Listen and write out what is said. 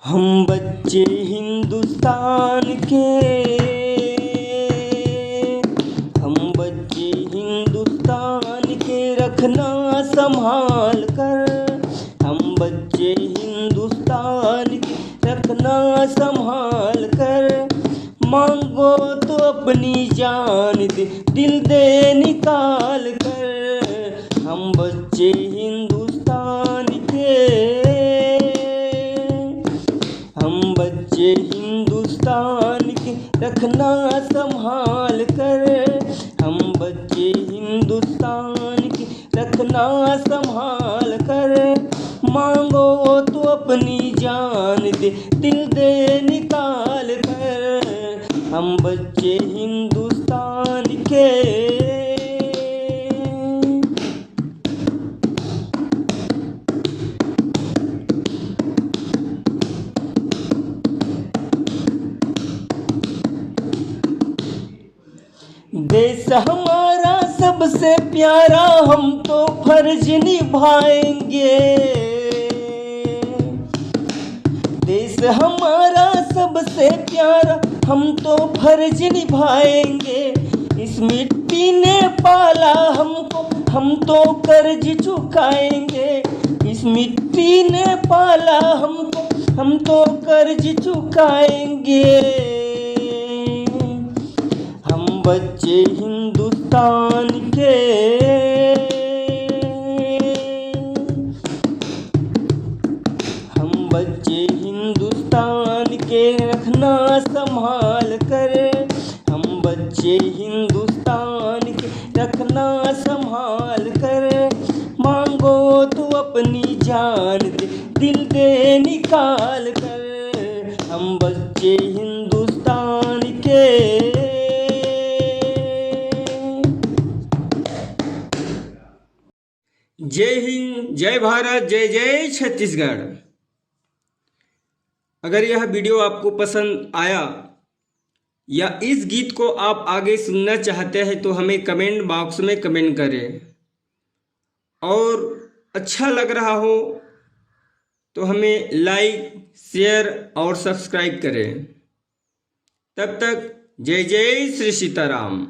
हम बच्चे हिंदुस्तान के, हम बच्चे हिंदुस्तान के रखना संभाल कर। हम बच्चे हिंदुस्तान के रखना संभाल कर। मांगो तो अपनी जान दे, दिल दे निकाल कर। हम बच्चे हिंदुस्तान के, हम बच्चे हिंदुस्तान के रखना संभाल कर। हम बच्चे हिंदुस्तान के रखना संभाल कर। मांगो तो अपनी जान दे, दिल दे निकाल कर। हम बच्चे हिंदुस्तान के। देश हमारा सबसे प्यारा, हम तो फर्ज निभाएंगे। देश हमारा सबसे प्यारा, हम तो फर्ज निभाएंगे। इस मिट्टी ने पाला हमको, हम तो कर्ज चुकाएंगे। इस मिट्टी ने पाला हमको, हम तो कर्ज चुकाएंगे। हम बच्चे हिंदुस्तान के, हम बच्चे हिंदुस्तान के रखना संभाल कर। हम बच्चे हिंदुस्तान के रखना संभाल कर। मांगो तो अपनी जान दे, दिल दे निकाल कर। हम बच्चे हिंदुस्तान के। जय हिंद, जय भारत, जय जय छत्तीसगढ़। अगर यह वीडियो आपको पसंद आया या इस गीत को आप आगे सुनना चाहते हैं तो हमें कमेंट बॉक्स में कमेंट करें। और अच्छा लग रहा हो तो हमें लाइक, शेयर और सब्सक्राइब करें। तब तक जय जय श्री सीताराम।